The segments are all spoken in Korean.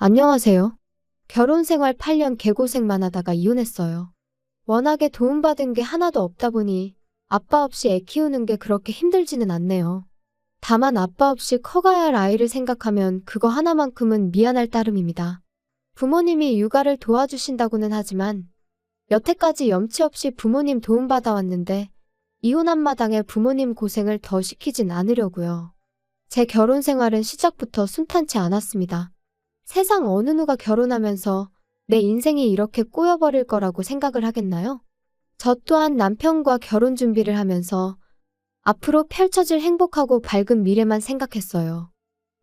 안녕하세요. 결혼 생활 8년 개고생만 하다가 이혼했어요. 워낙에 도움받은 게 하나도 없다 보니 아빠 없이 애 키우는 게 그렇게 힘들지는 않네요. 다만 아빠 없이 커가야 할 아이를 생각하면 그거 하나만큼은 미안할 따름입니다. 부모님이 육아를 도와주신다고는 하지만 여태까지 염치 없이 부모님 도움받아왔는데 이혼한 마당에 부모님 고생을 더 시키진 않으려고요. 제 결혼 생활은 시작부터 순탄치 않았습니다. 세상 어느 누가 결혼하면서 내 인생이 이렇게 꼬여버릴 거라고 생각을 하겠나요? 저 또한 남편과 결혼 준비를 하면서 앞으로 펼쳐질 행복하고 밝은 미래만 생각했어요.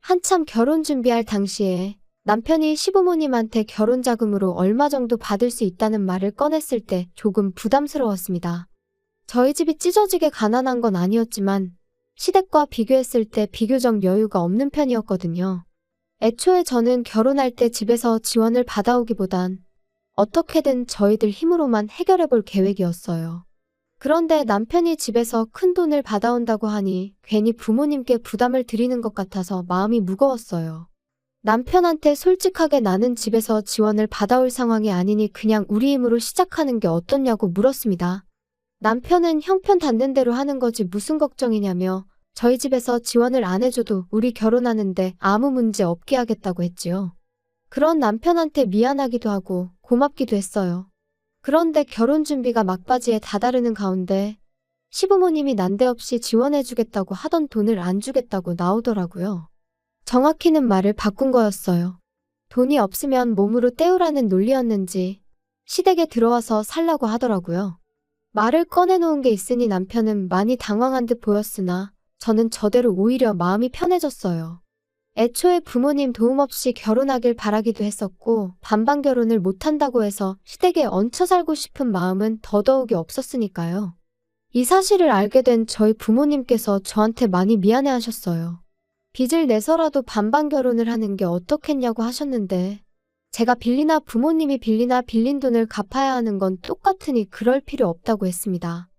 한참 결혼 준비할 당시에 남편이 시부모님한테 결혼 자금으로 얼마 정도 받을 수 있다는 말을 꺼냈을 때 조금 부담스러웠습니다. 저희 집이 찢어지게 가난한 건 아니었지만 시댁과 비교했을 때 비교적 여유가 없는 편이었거든요. 애초에 저는 결혼할 때 집에서 지원을 받아오기보단 어떻게든 저희들 힘으로만 해결해 볼 계획이었어요. 그런데 남편이 집에서 큰 돈을 받아온다고 하니 괜히 부모님께 부담을 드리는 것 같아서 마음이 무거웠어요. 남편한테 솔직하게 나는 집에서 지원을 받아올 상황이 아니니 그냥 우리 힘으로 시작하는 게 어떻냐고 물었습니다. 남편은 형편 닿는 대로 하는 거지 무슨 걱정이냐며 저희 집에서 지원을 안 해줘도 우리 결혼하는데 아무 문제 없게 하겠다고 했지요. 그런 남편한테 미안하기도 하고 고맙기도 했어요. 그런데 결혼 준비가 막바지에 다다르는 가운데 시부모님이 난데없이 지원해주겠다고 하던 돈을 안 주겠다고 나오더라고요. 정확히는 말을 바꾼 거였어요. 돈이 없으면 몸으로 때우라는 논리였는지 시댁에 들어와서 살라고 하더라고요. 말을 꺼내놓은 게 있으니 남편은 많이 당황한 듯 보였으나 저는 저대로 오히려 마음이 편해졌어요. 애초에 부모님 도움 없이 결혼하길 바라기도 했었고 반반 결혼을 못한다고 해서 시댁에 얹혀 살고 싶은 마음은 더더욱이 없었으니까요. 이 사실을 알게 된 저희 부모님께서 저한테 많이 미안해하셨어요. 빚을 내서라도 반반 결혼을 하는 게 어떻겠냐고 하셨는데 제가 빌리나 부모님이 빌리나 빌린 돈을 갚아야 하는 건 똑같으니 그럴 필요 없다고 했습니다.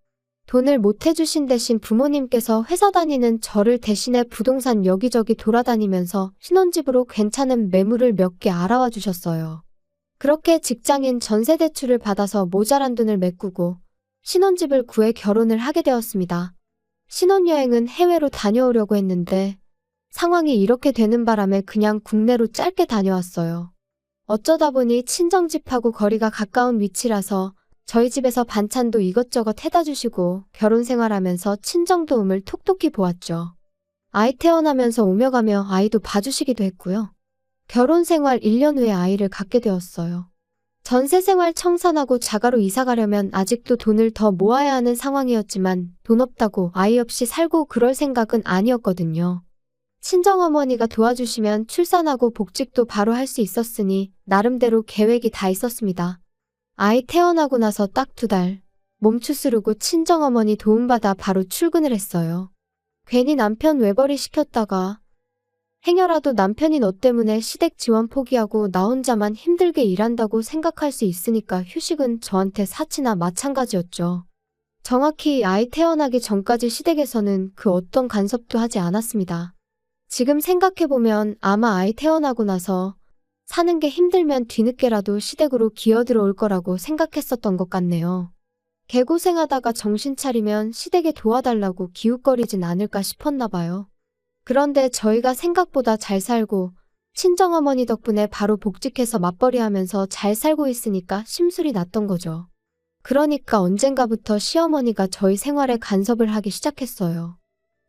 돈을 못 해주신 대신 부모님께서 회사 다니는 저를 대신해 부동산 여기저기 돌아다니면서 신혼집으로 괜찮은 매물을 몇 개 알아와 주셨어요. 그렇게 직장인 전세 대출을 받아서 모자란 돈을 메꾸고 신혼집을 구해 결혼을 하게 되었습니다. 신혼여행은 해외로 다녀오려고 했는데 상황이 이렇게 되는 바람에 그냥 국내로 짧게 다녀왔어요. 어쩌다 보니 친정집하고 거리가 가까운 위치라서 저희 집에서 반찬도 이것저것 해다 주시고 결혼 생활하면서 친정 도움을 톡톡히 보았죠. 아이 태어나면서 오며 가며 아이도 봐주시기도 했고요. 결혼 생활 1년 후에 아이를 갖게 되었어요. 전세 생활 청산하고 자가로 이사 가려면 아직도 돈을 더 모아야 하는 상황이었지만 돈 없다고 아이 없이 살고 그럴 생각은 아니었거든요. 친정어머니가 도와주시면 출산하고 복직도 바로 할 수 있었으니 나름대로 계획이 다 있었습니다. 아이 태어나고 나서 딱 2달 몸추스르고 친정어머니 도움받아 바로 출근을 했어요. 괜히 남편 외벌이 시켰다가 행여라도 남편이 너 때문에 시댁 지원 포기하고 나 혼자만 힘들게 일한다고 생각할 수 있으니까 휴식은 저한테 사치나 마찬가지였죠. 정확히 아이 태어나기 전까지 시댁에서는 그 어떤 간섭도 하지 않았습니다. 지금 생각해보면 아마 아이 태어나고 나서 사는 게 힘들면 뒤늦게라도 시댁으로 기어들어올 거라고 생각했었던 것 같네요. 개고생하다가 정신 차리면 시댁에 도와달라고 기웃거리진 않을까 싶었나 봐요. 그런데 저희가 생각보다 잘 살고 친정어머니 덕분에 바로 복직해서 맞벌이하면서 잘 살고 있으니까 심술이 났던 거죠. 그러니까 언젠가부터 시어머니가 저희 생활에 간섭을 하기 시작했어요.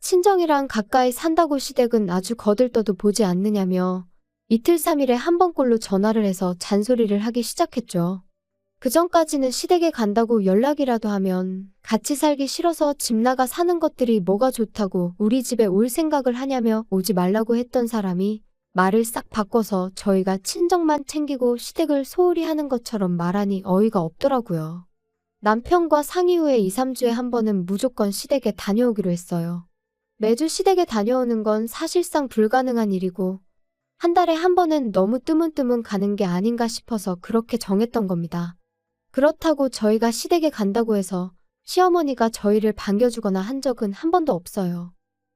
친정이랑 가까이 산다고 시댁은 아주 거들떠도 보지 않느냐며 이틀 3일에 한 번꼴로 전화를 해서 잔소리를 하기 시작했죠. 그전까지는 시댁에 간다고 연락이라도 하면 같이 살기 싫어서 집 나가 사는 것들이 뭐가 좋다고 우리 집에 올 생각을 하냐며 오지 말라고 했던 사람이 말을 싹 바꿔서 저희가 친정만 챙기고 시댁을 소홀히 하는 것처럼 말하니 어이가 없더라고요. 남편과 상의 후에 2, 3주에 한 번은 무조건 시댁에 다녀오기로 했어요. 매주 시댁에 다녀오는 건 사실상 불가능한 일이고 한 달에 한 번은 너무 뜨문뜨문 가는 게 아닌가 싶어서 그렇게 정했던 겁니다. 그렇다고 저희가 시댁에 간다고 해서 시어머니가 저희를 반겨주거나 한 적은 한 번도 없어요.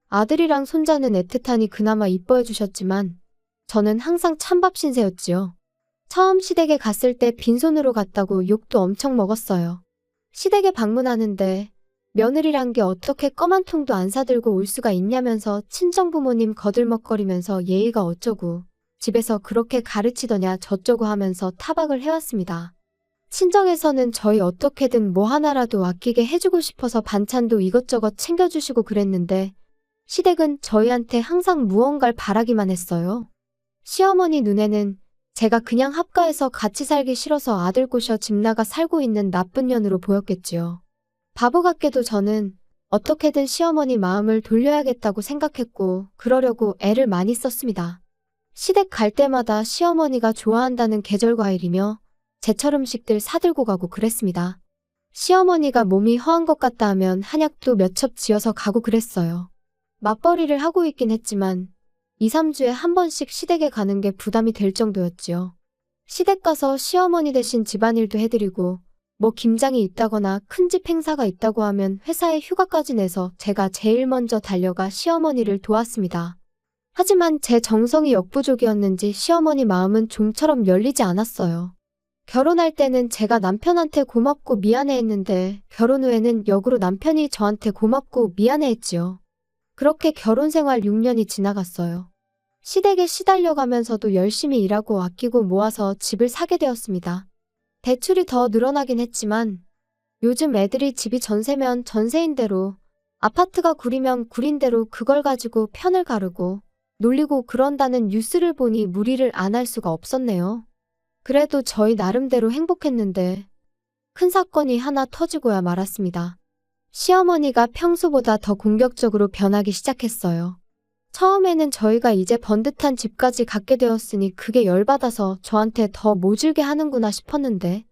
아들이랑 손자는 애틋하니 그나마 이뻐해 주셨지만 저는 항상 찬밥 신세였지요. 처음 시댁에 갔을 때 빈손으로 갔다고 욕도 엄청 먹었어요. 시댁에 방문하는데 며느리란 게 어떻게 껌 한 통도 안 사들고 올 수가 있냐면서 친정부모님 거들먹거리면서 예의가 어쩌고 집에서 그렇게 가르치더냐 저쩌고 하면서 타박을 해왔습니다. 친정에서는 저희 어떻게든 뭐 하나라도 아끼게 해주고 싶어서 반찬도 이것저것 챙겨주시고 그랬는데 시댁은 저희한테 항상 무언가를 바라기만 했어요. 시어머니 눈에는 제가 그냥 합가해서 같이 살기 싫어서 아들 꼬셔 집 나가 살고 있는 나쁜 년으로 보였겠지요. 바보 같게도 저는 어떻게든 시어머니 마음을 돌려야겠다고 생각했고 그러려고 애를 많이 썼습니다. 시댁 갈 때마다 시어머니가 좋아한다는 계절과일이며 제철 음식들 사들고 가고 그랬습니다. 시어머니가 몸이 허한 것 같다 하면 한약도 몇 첩 지어서 가고 그랬어요. 맞벌이를 하고 있긴 했지만 2, 3주에 한 번씩 시댁에 가는 게 부담이 될 정도였지요. 시댁 가서 시어머니 대신 집안일도 해드리고 뭐 김장이 있다거나 큰집 행사가 있다고 하면 회사에 휴가까지 내서 제가 제일 먼저 달려가 시어머니를 도왔습니다. 하지만 제 정성이 역부족이었는지 시어머니 마음은 좀처럼 열리지 않았어요. 결혼할 때는 제가 남편한테 고맙고 미안해했는데 결혼 후에는 역으로 남편이 저한테 고맙고 미안해했지요. 그렇게 결혼 생활 6년이 지나갔어요. 시댁에 시달려가면서도 열심히 일하고 아끼고 모아서 집을 사게 되었습니다. 대출이 더 늘어나긴 했지만 요즘 애들이 집이 전세면 전세인 대로 아파트가 구리면 구린 대로 그걸 가지고 편을 가르고 놀리고 그런다는 뉴스를 보니 무리를 안 할 수가 없었네요. 그래도 저희 나름대로 행복했는데 큰 사건이 하나 터지고야 말았습니다. 시어머니가 평소보다 더 공격적으로 변하기 시작했어요. 처음에는 저희가 이제 번듯한 집까지 갖게 되었으니 그게 열받아서 저한테 더 모질게 하는구나 싶었는데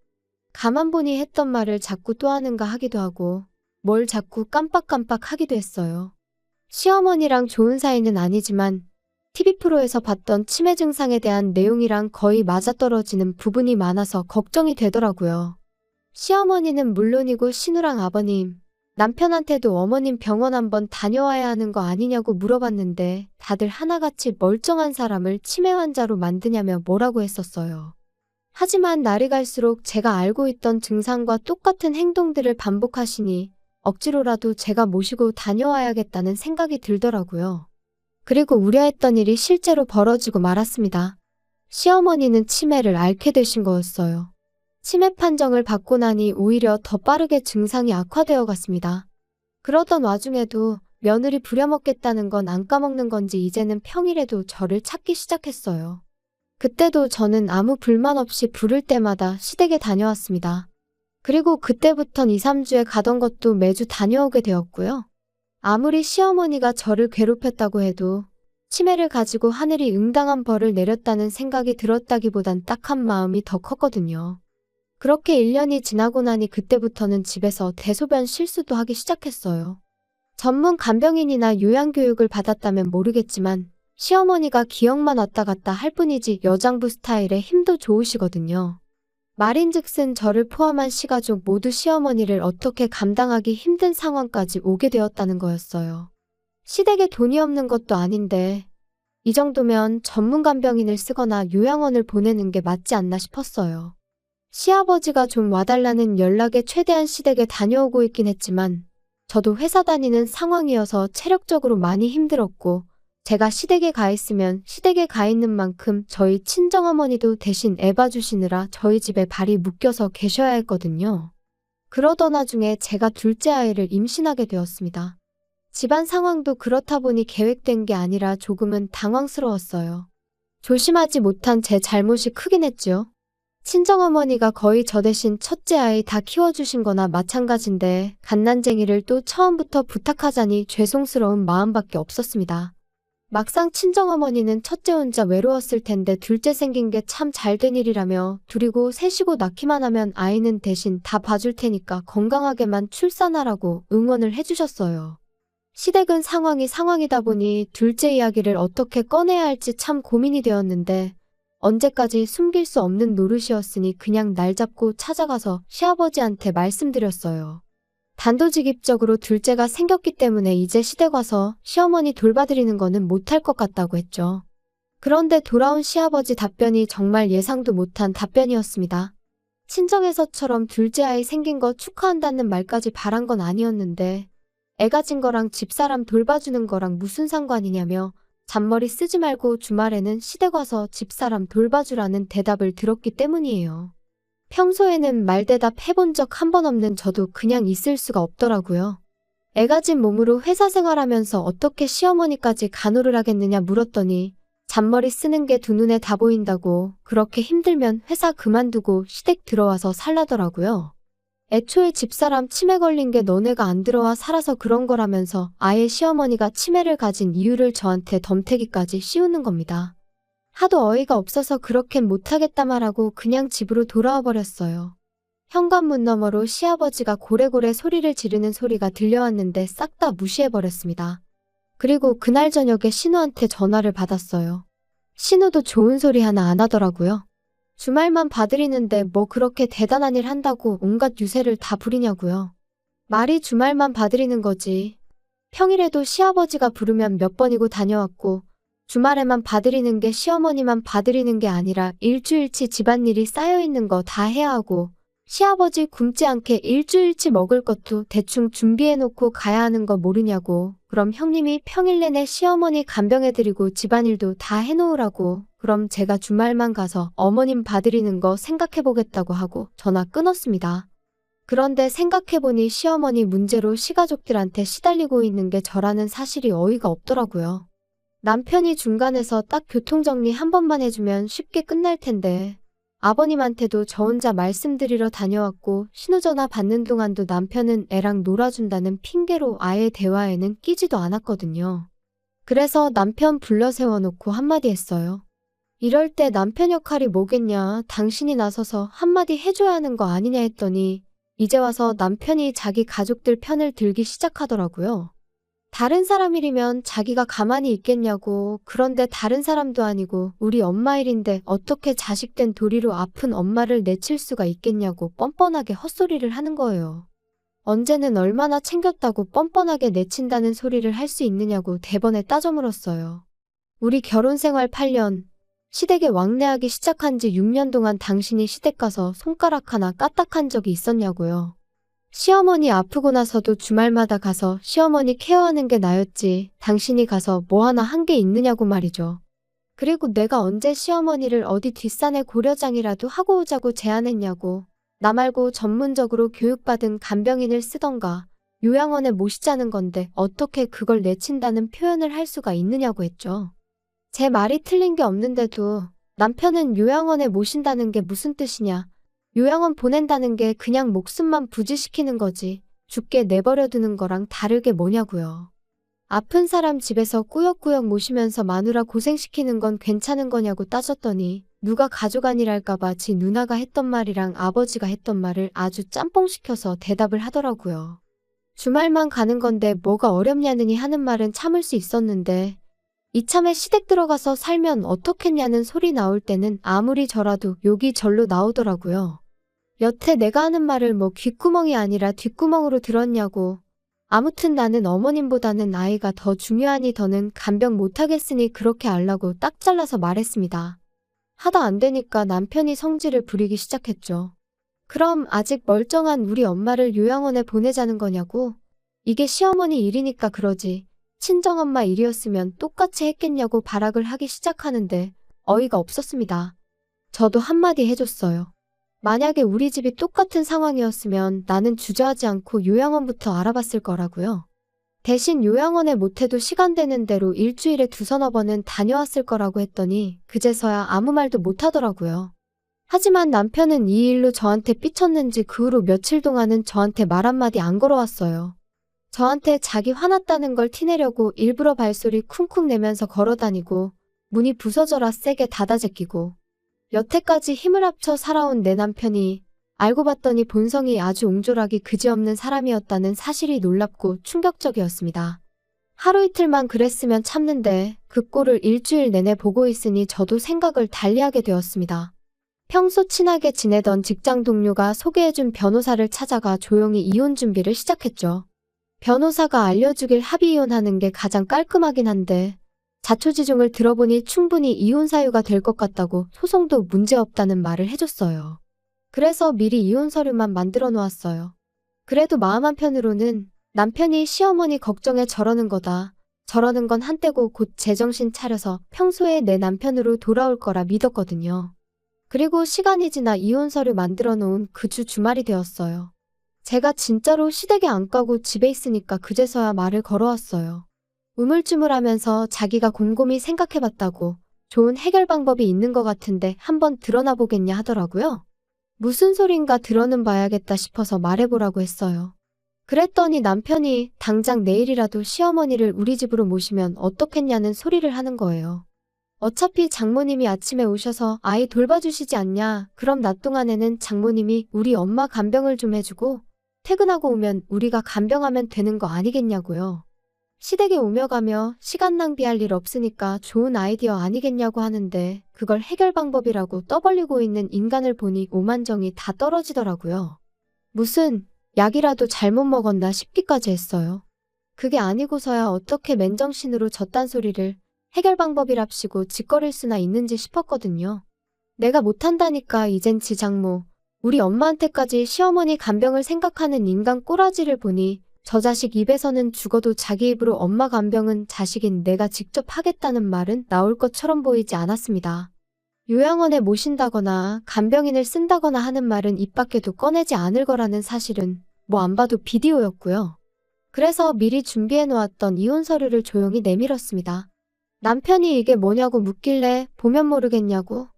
가만 보니 했던 말을 자꾸 또 하는가 하기도 하고 뭘 자꾸 깜빡깜빡 하기도 했어요. 시어머니랑 좋은 사이는 아니지만 TV 프로에서 봤던 치매 증상에 대한 내용이랑 거의 맞아떨어지는 부분이 많아서 걱정이 되더라고요. 시어머니는 물론이고 신우랑 아버님, 남편한테도 어머님 병원 한번 다녀와야 하는 거 아니냐고 물어봤는데 다들 하나같이 멀쩡한 사람을 치매 환자로 만드냐며 뭐라고 했었어요. 하지만 날이 갈수록 제가 알고 있던 증상과 똑같은 행동들을 반복하시니 억지로라도 제가 모시고 다녀와야겠다는 생각이 들더라고요. 그리고 우려했던 일이 실제로 벌어지고 말았습니다. 시어머니는 치매를 앓게 되신 거였어요. 치매 판정을 받고 나니 오히려 더 빠르게 증상이 악화되어 갔습니다. 그러던 와중에도 며느리 부려먹겠다는 건 안 까먹는 건지 이제는 평일에도 저를 찾기 시작했어요. 그때도 저는 아무 불만 없이 부를 때마다 시댁에 다녀왔습니다. 그리고 그때부턴 2, 3주에 가던 것도 매주 다녀오게 되었고요. 아무리 시어머니가 저를 괴롭혔다고 해도 치매를 가지고 하늘이 응당한 벌을 내렸다는 생각이 들었다기보단 딱한 마음이 더 컸거든요. 그렇게 1년이 지나고 나니 그때부터는 집에서 대소변 실수도 하기 시작했어요. 전문 간병인이나 요양교육을 받았다면 모르겠지만 시어머니가 기억만 왔다 갔다 할 뿐이지 여장부 스타일에 힘도 좋으시거든요. 말인즉슨 저를 포함한 시가족 모두 시어머니를 어떻게 감당하기 힘든 상황까지 오게 되었다는 거였어요. 시댁에 돈이 없는 것도 아닌데 이 정도면 전문 간병인을 쓰거나 요양원을 보내는 게 맞지 않나 싶었어요. 시아버지가 좀 와달라는 연락에 최대한 시댁에 다녀오고 있긴 했지만 저도 회사 다니는 상황이어서 체력적으로 많이 힘들었고 제가 시댁에 가 있으면 시댁에 가 있는 만큼 저희 친정어머니도 대신 애 봐주시느라 저희 집에 발이 묶여서 계셔야 했거든요. 그러던 와중에 제가 둘째 아이를 임신하게 되었습니다. 집안 상황도 그렇다 보니 계획된 게 아니라 조금은 당황스러웠어요. 조심하지 못한 제 잘못이 크긴 했죠. 친정어머니가 거의 저 대신 첫째 아이 다 키워주신 거나 마찬가지인데 갓난쟁이를 또 처음부터 부탁하자니 죄송스러운 마음밖에 없었습니다. 막상 친정어머니는 첫째 혼자 외로웠을 텐데 둘째 생긴 게 참 잘된 일이라며 둘이고 셋이고 낳기만 하면 아이는 대신 다 봐줄 테니까 건강하게만 출산하라고 응원을 해주셨어요. 시댁은 상황이 상황이다 보니 둘째 이야기를 어떻게 꺼내야 할지 참 고민이 되었는데 언제까지 숨길 수 없는 노릇이었으니 그냥 날 잡고 찾아가서 시아버지한테 말씀드렸어요. 단도직입적으로 둘째가 생겼기 때문에 이제 시댁 와서 시어머니 돌봐드리는 거는 못할 것 같다고 했죠. 그런데 돌아온 시아버지 답변이 정말 예상도 못한 답변이었습니다. 친정에서처럼 둘째 아이 생긴 거 축하한다는 말까지 바란 건 아니었는데 애 가진 거랑 집사람 돌봐주는 거랑 무슨 상관이냐며 잔머리 쓰지 말고 주말에는 시댁 와서 집사람 돌봐주라는 대답을 들었기 때문이에요. 평소에는 말대답 해본 적 한 번 없는 저도 그냥 있을 수가 없더라고요. 애 가진 몸으로 회사 생활하면서 어떻게 시어머니까지 간호를 하겠느냐 물었더니 잔머리 쓰는 게 두 눈에 다 보인다고 그렇게 힘들면 회사 그만두고 시댁 들어와서 살라더라고요. 애초에 집사람 치매 걸린 게 너네가 안 들어와 살아서 그런 거라면서 아예 시어머니가 치매를 가진 이유를 저한테 덤태기까지 씌우는 겁니다. 하도 어이가 없어서 그렇게는 못하겠다 말하고 그냥 집으로 돌아와 버렸어요. 현관문 너머로 시아버지가 고래고래 소리를 지르는 소리가 들려왔는데 싹 다 무시해버렸습니다. 그리고 그날 저녁에 신우한테 전화를 받았어요. 신우도 좋은 소리 하나 안 하더라고요. 주말만 봐드리는데 뭐 그렇게 대단한 일 한다고 온갖 유세를 다 부리냐고요. 말이 주말만 봐드리는 거지. 평일에도 시아버지가 부르면 몇 번이고 다녀왔고 주말에만 봐드리는 게 시어머니만 봐드리는 게 아니라 일주일치 집안일이 쌓여있는 거 다 해야 하고 시아버지 굶지 않게 일주일치 먹을 것도 대충 준비해놓고 가야 하는 거 모르냐고. 그럼 형님이 평일 내내 시어머니 간병해드리고 집안일도 다 해놓으라고. 그럼 제가 주말만 가서 어머님 봐드리는 거 생각해보겠다고 하고 전화 끊었습니다. 그런데 생각해보니 시어머니 문제로 시가족들한테 시달리고 있는 게 저라는 사실이 어이가 없더라고요. 남편이 중간에서 딱 교통정리 한 번만 해주면 쉽게 끝날 텐데 아버님한테도 저 혼자 말씀드리러 다녀왔고 신호전화 받는 동안도 남편은 애랑 놀아준다는 핑계로 아예 대화에는 끼지도 않았거든요. 그래서 남편 불러 세워놓고 한마디 했어요. 이럴 때 남편 역할이 뭐겠냐, 당신이 나서서 한마디 해줘야 하는 거 아니냐 했더니 이제 와서 남편이 자기 가족들 편을 들기 시작하더라고요. 다른 사람 일이면 자기가 가만히 있겠냐고. 그런데 다른 사람도 아니고 우리 엄마 일인데 어떻게 자식된 도리로 아픈 엄마를 내칠 수가 있겠냐고 뻔뻔하게 헛소리를 하는 거예요. 언제는 얼마나 챙겼다고 뻔뻔하게 내친다는 소리를 할 수 있느냐고 대번에 따져 물었어요. 우리 결혼생활 8년, 시댁에 왕래하기 시작한 지 6년 동안 당신이 시댁 가서 손가락 하나 까딱한 적이 있었냐고요. 시어머니 아프고 나서도 주말마다 가서 시어머니 케어하는 게 나였지 당신이 가서 뭐 하나 한 게 있느냐고 말이죠. 그리고 내가 언제 시어머니를 어디 뒷산에 고려장이라도 하고 오자고 제안했냐고. 나 말고 전문적으로 교육받은 간병인을 쓰던가 요양원에 모시자는 건데 어떻게 그걸 내친다는 표현을 할 수가 있느냐고 했죠. 제 말이 틀린 게 없는데도 남편은 요양원에 모신다는 게 무슨 뜻이냐. 요양원 보낸다는 게 그냥 목숨만 부지시키는 거지 죽게 내버려 두는 거랑 다르게 뭐냐고요. 아픈 사람 집에서 꾸역꾸역 모시면서 마누라 고생시키는 건 괜찮은 거냐고 따졌더니 누가 가족 아니랄까봐 지 누나가 했던 말이랑 아버지가 했던 말을 아주 짬뽕시켜서 대답을 하더라고요. 주말만 가는 건데 뭐가 어렵냐느니 하는 말은 참을 수 있었는데 이참에 시댁 들어가서 살면 어떻겠냐는 소리 나올 때는 아무리 저라도 욕이 절로 나오더라고요. 여태 내가 하는 말을 뭐 귓구멍이 아니라 뒷구멍으로 들었냐고. 아무튼 나는 어머님보다는 아이가 더 중요하니 더는 간병 못하겠으니 그렇게 알라고 딱 잘라서 말했습니다. 하다 안 되니까 남편이 성질을 부리기 시작했죠. 그럼 아직 멀쩡한 우리 엄마를 요양원에 보내자는 거냐고. 이게 시어머니 일이니까 그러지. 친정엄마 일이었으면 똑같이 했겠냐고 발악을 하기 시작하는데 어이가 없었습니다. 저도 한마디 해줬어요. 만약에 우리 집이 똑같은 상황이었으면 나는 주저하지 않고 요양원부터 알아봤을 거라고요. 대신 요양원에 못해도 시간 되는 대로 일주일에 2~3번은 다녀왔을 거라고 했더니 그제서야 아무 말도 못하더라고요. 하지만 남편은 이 일로 저한테 삐쳤는지 그 후로 며칠 동안은 저한테 말 한마디 안 걸어왔어요. 저한테 자기 화났다는 걸 티내려고 일부러 발소리 쿵쿵 내면서 걸어다니고 문이 부서져라 세게 닫아제끼고 여태까지 힘을 합쳐 살아온 내 남편이 알고 봤더니 본성이 아주 옹졸하기 그지없는 사람이었다는 사실이 놀랍고 충격적이었습니다. 하루 이틀만 그랬으면 참는데 그 꼴을 일주일 내내 보고 있으니 저도 생각을 달리하게 되었습니다. 평소 친하게 지내던 직장 동료가 소개해준 변호사를 찾아가 조용히 이혼 준비를 시작했죠. 변호사가 알려주길 합의 이혼하는 게 가장 깔끔하긴 한데 자초지종을 들어보니 충분히 이혼 사유가 될 것 같다고 소송도 문제없다는 말을 해줬어요. 그래서 미리 이혼 서류만 만들어 놓았어요. 그래도 마음 한편으로는 남편이 시어머니 걱정에 저러는 거다. 저러는 건 한때고 곧 제정신 차려서 평소에 내 남편으로 돌아올 거라 믿었거든요. 그리고 시간이 지나 이혼 서류 만들어 놓은 그 주 주말이 되었어요. 제가 진짜로 시댁에 안 가고 집에 있으니까 그제서야 말을 걸어왔어요. 우물쭈물하면서 자기가 곰곰이 생각해봤다고 좋은 해결 방법이 있는 것 같은데 한번 드러나 보겠냐 하더라고요. 무슨 소린가 들어는 봐야겠다 싶어서 말해보라고 했어요. 그랬더니 남편이 당장 내일이라도 시어머니를 우리 집으로 모시면 어떻겠냐는 소리를 하는 거예요. 어차피 장모님이 아침에 오셔서 아이 돌봐주시지 않냐. 그럼 낮 동안에는 장모님이 우리 엄마 간병을 좀 해주고 퇴근하고 오면 우리가 간병하면 되는 거 아니겠냐고요. 시댁에 오며 가며 시간 낭비할 일 없으니까 좋은 아이디어 아니겠냐고 하는데 그걸 해결 방법이라고 떠벌리고 있는 인간을 보니 오만정이 다 떨어지더라고요. 무슨 약이라도 잘못 먹었나 싶기까지 했어요. 그게 아니고서야 어떻게 맨정신으로 저딴 소리를 해결 방법이랍시고 짓거릴 수나 있는지 싶었거든요. 내가 못한다니까 이젠 지 장모, 우리 엄마한테까지 시어머니 간병을 생각하는 인간 꼬라지를 보니 저 자식 입에서는 죽어도 자기 입으로 엄마 간병은 자식인 내가 직접 하겠다는 말은 나올 것처럼 보이지 않았습니다. 요양원에 모신다거나 간병인을 쓴다거나 하는 말은 입 밖에도 꺼내지 않을 거라는 사실은 뭐 안 봐도 비디오였고요. 그래서 미리 준비해 놓았던 이혼 서류를 조용히 내밀었습니다. 남편이 이게 뭐냐고 묻길래 보면 모르겠냐고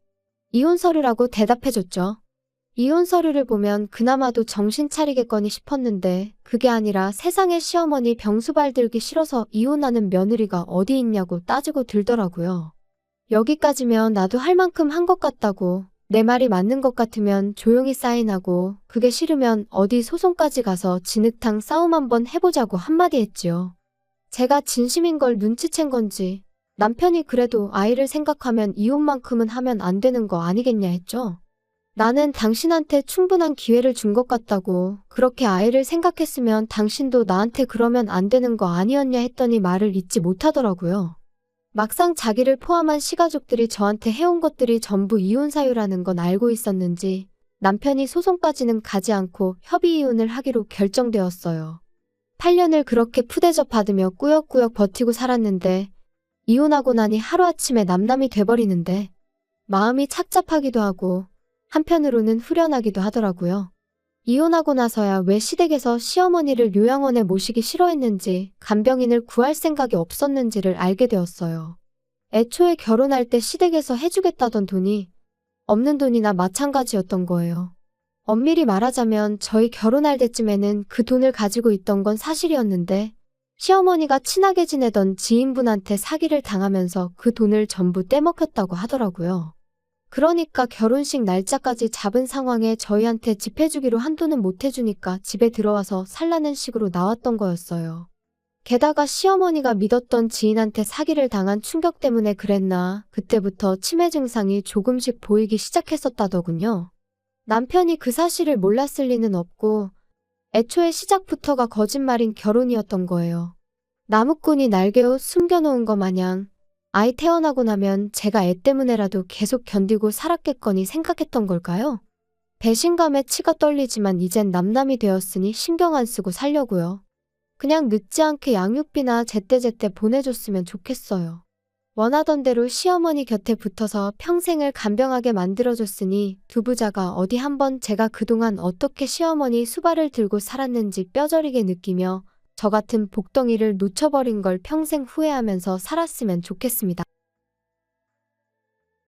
이혼 서류라고 대답해줬죠. 이혼 서류를 보면 그나마도 정신 차리겠거니 싶었는데 그게 아니라 세상에 시어머니 병수발 들기 싫어서 이혼하는 며느리가 어디 있냐고 따지고 들더라고요. 여기까지면 나도 할 만큼 한 것 같다고 내 말이 맞는 것 같으면 조용히 사인하고 그게 싫으면 어디 소송까지 가서 진흙탕 싸움 한번 해보자고 한마디 했지요. 제가 진심인 걸 눈치챈 건지 남편이 그래도 아이를 생각하면 이혼만큼은 하면 안 되는 거 아니겠냐 했죠. 나는 당신한테 충분한 기회를 준 것 같다고 그렇게 아이를 생각했으면 당신도 나한테 그러면 안 되는 거 아니었냐 했더니 말을 잇지 못하더라고요. 막상 자기를 포함한 시가족들이 저한테 해온 것들이 전부 이혼 사유라는 건 알고 있었는지 남편이 소송까지는 가지 않고 협의 이혼을 하기로 결정되었어요. 8년을 그렇게 푸대접 받으며 꾸역꾸역 버티고 살았는데 이혼하고 나니 하루아침에 남남이 돼버리는데 마음이 착잡하기도 하고 한편으로는 후련하기도 하더라고요. 이혼하고 나서야 왜 시댁에서 시어머니를 요양원에 모시기 싫어했는지 간병인을 구할 생각이 없었는지를 알게 되었어요. 애초에 결혼할 때 시댁에서 해주겠다던 돈이 없는 돈이나 마찬가지였던 거예요. 엄밀히 말하자면 저희 결혼할 때쯤에는 그 돈을 가지고 있던 건 사실이었는데 시어머니가 친하게 지내던 지인분한테 사기를 당하면서 그 돈을 전부 떼먹혔다고 하더라고요. 그러니까 결혼식 날짜까지 잡은 상황에 저희한테 집 해주기로 한 돈은 못 해주니까 집에 들어와서 살라는 식으로 나왔던 거였어요. 게다가 시어머니가 믿었던 지인한테 사기를 당한 충격 때문에 그랬나 그때부터 치매 증상이 조금씩 보이기 시작했었다더군요. 남편이 그 사실을 몰랐을 리는 없고 애초에 시작부터가 거짓말인 결혼이었던 거예요. 나무꾼이 날개옷 숨겨놓은 거 마냥 아이 태어나고 나면 제가 애 때문에라도 계속 견디고 살았겠거니 생각했던 걸까요? 배신감에 치가 떨리지만 이젠 남남이 되었으니 신경 안 쓰고 살려고요. 그냥 늦지 않게 양육비나 제때제때 보내줬으면 좋겠어요. 원하던 대로 시어머니 곁에 붙어서 평생을 간병하게 만들어줬으니 두 부자가 어디 한번 제가 그동안 어떻게 시어머니 수발을 들고 살았는지 뼈저리게 느끼며 저 같은 복덩이를 놓쳐버린 걸 평생 후회하면서 살았으면 좋겠습니다.